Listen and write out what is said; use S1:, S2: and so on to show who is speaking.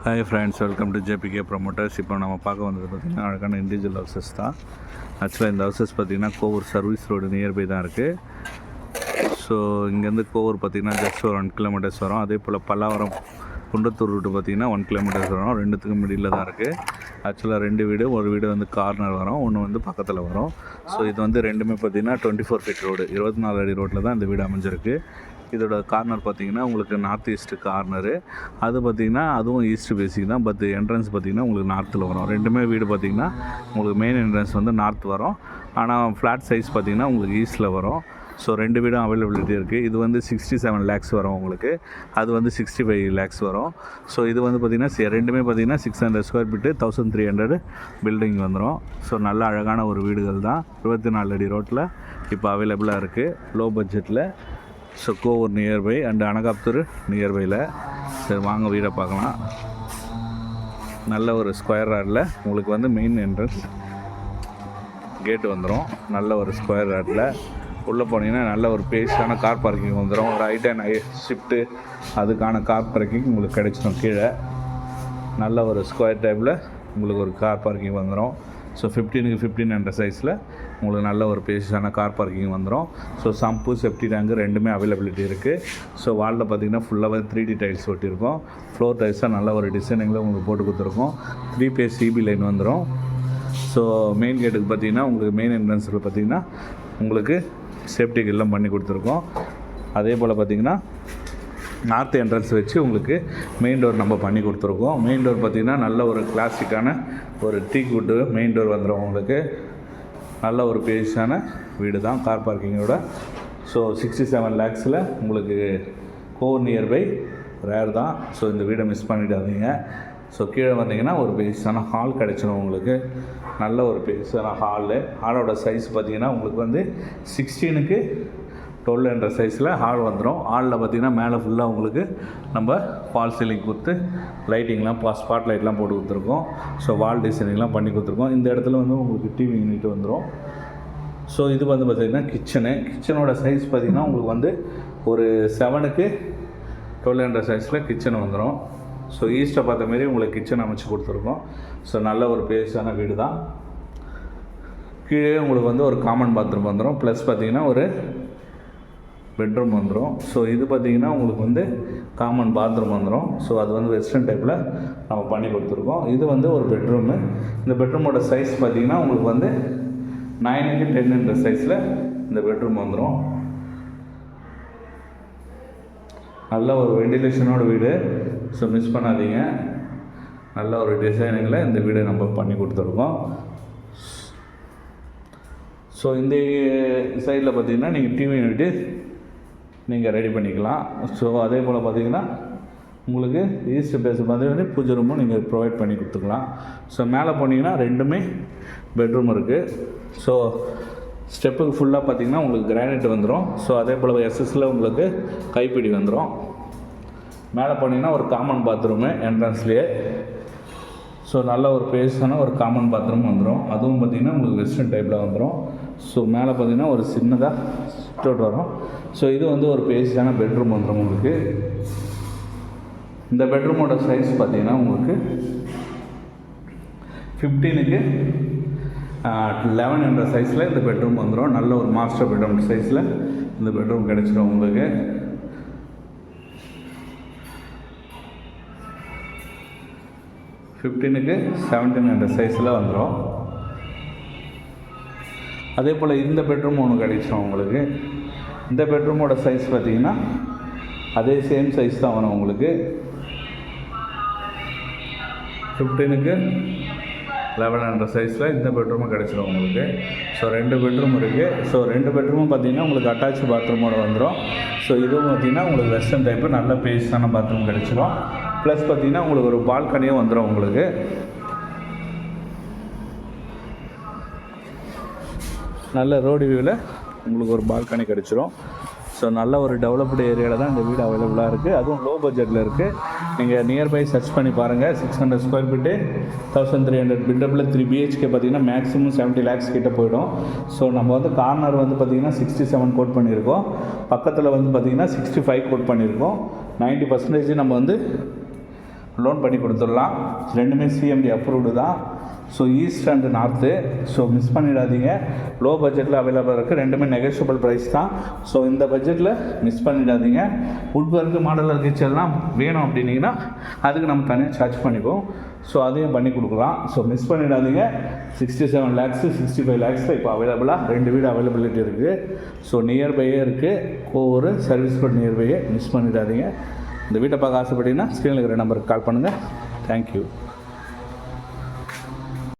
S1: Hi friends, welcome to JBK promoters. இப்போ நம்ம பார்க்க வந்தது பார்த்திங்கன்னா அழகான இண்டிவிஜுவல் ஹவுசஸ் தான். ஆக்சுவலாக இந்த ஹவுசஸ் பார்த்திங்கன்னா கோவூர் சர்வீஸ் ரோடு நியர்பை தான் இருக்குது. ஸோ இங்கேருந்து கோவூர் பார்த்திங்கன்னா ஜஸ்ட் ஒரு 1 கிலோமீட்டர்ஸ் வரும். அதே போல் பல்லாவரம் குன்றத்தூர் ரூட்டு பார்த்திங்கன்னா 1 கிலோமீட்டர்ஸ் வரும். ரெண்டுத்துக்கும் மிடில் தான் இருக்குது. ஆக்சுவலாக 2 வீடு, ஒரு வீடு வந்து கார்னர் வரும், ஒன்று வந்து பக்கத்தில் வரும். ஸோ இது வந்து ரெண்டுமே பார்த்திங்கன்னா 24 ஃபீட் ரோடு, 24 அடி ரோட்டில் தான் இந்த வீடு அமைஞ்சிருக்கு. இதோட கார்னர் பார்த்திங்கன்னா உங்களுக்கு நார்த் ஈஸ்ட்டு கார்னரு. அது பார்த்திங்கன்னா அதுவும் ஈஸ்ட் பேசிக் தான். பட் என்ட்ரன்ஸ் பார்த்திங்கன்னா உங்களுக்கு நார்த்தில் வரும். ரெண்டுமே வீடு பார்த்திங்கன்னா உங்களுக்கு மெயின் என்ட்ரன்ஸ் வந்து நார்த் வரும். ஆனால் ஃப்ளாட் சைஸ் பார்த்திங்கன்னா உங்களுக்கு ஈஸ்ட்டில் வரும். ஸோ 2 வீடும் அவைலபிலிட்டி இருக்குது. இது வந்து 67 லேக்ஸ் வரும் உங்களுக்கு, அது வந்து 65 லேக்ஸ் வரும். ஸோ இது வந்து பார்த்திங்கன்னா ரெண்டுமே பார்த்திங்கன்னா 600 ஸ்கொயர் ஃபீட்டு 1300 பில்டிங் வந்துடும். ஸோ நல்ல அழகான ஒரு வீடுகள் தான். 24 அடி ரோட்டில் இப்போ அவைலபிளாக இருக்குது, லோ பட்ஜெட்டில். So Kovur nearby and Anakaputhur நியர்பையில். சரி வாங்க வீடை பார்க்கலாம். நல்ல ஒரு ஸ்கொயர் யார்டில் உங்களுக்கு வந்து மெயின் என்ட்ரன்ஸ் கேட்டு வந்துடும். நல்ல ஒரு ஸ்கொயர் யார்டில் உள்ளே போனீங்கன்னா நல்ல ஒரு பேஸான கார் பார்க்கிங் வந்துடும். ஒரு ஹைட் அண்ட் ஷிஃப்ட்டு அதுக்கான கார் பார்க்கிங் உங்களுக்கு கிடைச்சிடும். கீழே நல்ல ஒரு ஸ்கொயர் டைப்பில் உங்களுக்கு ஒரு கார் பார்க்கிங் வந்துடும். ஸோ 15க்கு 15 என்ற சைஸில் உங்களுக்கு நல்ல ஒரு பேஸான கார் பார்க்கிங் வந்துடும். ஸோ சம்பு, செப்டி டேங்கு ரெண்டுமே அவைலபிலிட்டி இருக்குது. ஸோ வாலில் பார்த்திங்கன்னா ஃபுல்லாகவே 3D டைல்ஸ் ஒட்டியிருக்கும். ஃப்ளோர் டைல்ஸாக நல்ல ஒரு டிசைனிங்கில் உங்களுக்கு போட்டு கொடுத்துருக்கோம். 3 பேஸ் சிபி லைன் வந்துடும். ஸோ மெயின் கேட்டுக்கு பார்த்திங்கன்னா உங்களுக்கு மெயின் என்ட்ரன்ஸில் பார்த்திங்கன்னா உங்களுக்கு சேஃப்டி எல்லாம் பண்ணி கொடுத்துருக்கோம். அதே போல் பார்த்திங்கன்னா நார்த் என்ட்ரன்ஸ் வச்சு உங்களுக்கு மெயின் டோர் நம்ம பண்ணி கொடுத்துருக்கோம். மெயின் டோர் பார்த்திங்கன்னா நல்ல ஒரு கிளாசிக்கான ஒரு டீக் வுட்டு மெயின் டோர் வந்துடும் உங்களுக்கு. நல்ல ஒரு பேஸான வீடு தான் கார் பார்க்கிங்கோட. ஸோ 67 லேக்ஸில் உங்களுக்கு கோவூர் நியர்பை ரேர் தான். ஸோ இந்த வீடை மிஸ் பண்ணிடாதீங்க. ஸோ கீழே வந்தீங்கன்னா ஒரு பேஸான ஹால் கிடச்சிடும் உங்களுக்கு. நல்ல ஒரு பேஸான ஹாலோட சைஸ் பார்த்திங்கன்னா உங்களுக்கு வந்து 16க்கு 12 என்ற சைஸில் ஹால் வந்துடும். ஹாலில் பார்த்திங்கன்னா மேலே ஃபுல்லாக உங்களுக்கு நம்ம ஃபால் சீலிங் கொடுத்து லைட்டிங்லாம் ஸ்பாட் லைட்லாம் போட்டு கொடுத்துருக்கோம். ஸோ வால் டிசைனிங்லாம் பண்ணி கொடுத்துருக்கோம். இந்த இடத்துல வந்து உங்களுக்கு டிவி யூனிட் வந்துடும். ஸோ இது வந்து பார்த்திங்கன்னா கிச்சனோட சைஸ் பார்த்திங்கன்னா உங்களுக்கு வந்து ஒரு 7க்கு 12 என்ற சைஸில் கிச்சன் வந்துடும். ஸோ ஈஸ்ட்டை பார்த்த மாரி உங்களுக்கு கிச்சன் அமைச்சு கொடுத்துருக்கோம். ஸோ நல்ல ஒரு பேஸான வீடு தான். கீழே உங்களுக்கு வந்து ஒரு காமன் பாத்ரூம் வந்துடும். ப்ளஸ் பார்த்திங்கன்னா ஒரு பெட்ரூம் வந்துடும். ஸோ இது பார்த்திங்கன்னா உங்களுக்கு வந்து காமன் பாத்ரூம் வந்துடும். ஸோ அது வந்து வெஸ்டர்ன் டைப்பில் நம்ம பண்ணி கொடுத்துருக்கோம். இது வந்து ஒரு பெட்ரூமு. இந்த பெட்ரூமோட சைஸ் பார்த்திங்கன்னா உங்களுக்கு வந்து 9க்கு 10 என்ற சைஸில் இந்த பெட்ரூம் வந்துடும். நல்ல ஒரு வெண்டிலேஷனோட வீடு. ஸோ மிஸ் பண்ணாதீங்க. நல்ல ஒரு டிசைனிங்கில் இந்த வீடை நம்ம பண்ணி கொடுத்துருக்கோம். ஸோ இந்த சைடில் பார்த்திங்கன்னா நீங்கள் டிவி யூனிட்டு நீங்கள் ரெடி பண்ணிக்கலாம். ஸோ அதே போல் பார்த்திங்கன்னா உங்களுக்கு ஈஸ்ட் பேஸ் பார்த்திங்கன்னா பூஜை ரூமும் நீங்கள் ப்ரொவைட் பண்ணி கொடுத்துக்கலாம். ஸோ மேலே போனீங்கன்னா ரெண்டுமே பெட்ரூம் இருக்குது. ஸோ ஸ்டெப்புக்கு ஃபுல்லாக பார்த்திங்கன்னா உங்களுக்கு கிரானைட் வந்துடும். ஸோ அதே போல் எஸ்எஸ்சில் உங்களுக்கு கைப்பிடி வந்துடும். மேலே போனீங்கன்னா ஒரு காமன் பாத்ரூமு என்ட்ரன்ஸ்லேயே. ஸோ நல்ல ஒரு பேஸான ஒரு காமன் பாத்ரூம் வந்துடும். அதுவும் பார்த்திங்கன்னா உங்களுக்கு வெஸ்டர்ன் டைப்பில் வந்துடும். ஸோ மேலே பார்த்திங்கன்னா ஒரு சின்னதாக சிட் அவுட் வரும். ஸோ இது வந்து ஒரு பேஸான பெட்ரூம் வந்துடும் உங்களுக்கு. இந்த பெட்ரூமோட சைஸ் பார்த்திங்கன்னா உங்களுக்கு 15க்கு 11 என்ற சைஸில் இந்த பெட்ரூம் வந்துடும். நல்ல ஒரு மாஸ்டர் பெட்ரூம் சைஸில் இந்த பெட்ரூம் கிடச்சிடும் உங்களுக்கு. க்கு 17 என்ற சைஸில் வந்துடும். அதே போல் இந்த பெட்ரூம் ஒன்று கிடைச்சிடும் உங்களுக்கு. இந்த பெட்ரூமோட சைஸ் பார்த்திங்கன்னா அதே சேம் சைஸ் தான் வரும் உங்களுக்கு. 15க்கு 11 என்ற சைஸில் இந்த பெட்ரூமும் கிடச்சிடும் உங்களுக்கு. ஸோ 2 பெட்ரூம் இருக்குது. ஸோ 2 பெட்ரூமும் பார்த்திங்கன்னா உங்களுக்கு அட்டாச் பாத்ரூமோடு வந்துடும். ஸோ இதுவும் பார்த்திங்கன்னா உங்களுக்கு வெஸ்டர்ன் டைப்பு நல்ல பேஸான பாத்ரூம் கிடச்சிடும். ப்ளஸ் பார்த்திங்கன்னா உங்களுக்கு ஒரு பால்கனியும் வந்துடும் உங்களுக்கு. நல்ல ரோடு வியூவில் உங்களுக்கு ஒரு பால்கனி கிடச்சிரும். ஸோ நல்ல ஒரு டெவலப்டு ஏரியாவில் தான் இந்த வீடு அவைலபிளாக இருக்குது. அதுவும் லோ பட்ஜெட்டில் இருக்குது. நீங்கள் நியர்பை சர்ச் பண்ணி பாருங்கள். 600 ஸ்கொயர் ஃபீட்டு 1300 பில்டப்பில் 3 BHK பார்த்திங்கன்னா மேக்ஸிமம் 70 லேக்ஸ் கிட்டே போயிடும். ஸோ நம்ம வந்து கார்னர் வந்து பார்த்திங்கன்னா 67 கோட் பண்ணியிருக்கோம். பக்கத்தில் வந்து பார்த்திங்கன்னா 65 கோட் பண்ணியிருக்கோம். 90% நம்ம வந்து லோன் பண்ணி கொடுத்துடலாம். ரெண்டுமே சிஎம்டி அப்ரூவ்டு தான். So east and north. So miss பண்ணிடாதீங்க. லோ பட்ஜெட்டில் அவைலபிள் இருக்குது. ரெண்டுமே நெகோஷியபிள் ப்ரைஸ் தான். ஸோ இந்த பட்ஜெட்டில் மிஸ் பண்ணிடாதீங்க. வுட் ஒர்க்கு மாடலர் கிச்சன்லாம் வேணும் அப்படின்னீங்கன்னா அதுக்கு நம்ம தனியாக சார்ஜ் பண்ணிக்குவோம். ஸோ அதையும் பண்ணி கொடுக்கலாம். ஸோ மிஸ் பண்ணிடாதீங்க. 67 lakhs 65 lakhs இப்போ அவைலபிளாக 2 வீடு அவைலபிலிட்டி இருக்குது. ஸோ நியர்பையே இருக்குது. ஒவ்வொரு சர்வீஸ் ரோட் நியர்பையே. மிஸ் பண்ணிடாதீங்க. இந்த வீட்டை பார்க்க ஆசைப்பட்டீங்கன்னா ஸ்க்ரீனில் இருக்கிற நம்பருக்கு கால் பண்ணுங்கள். தேங்க்யூ.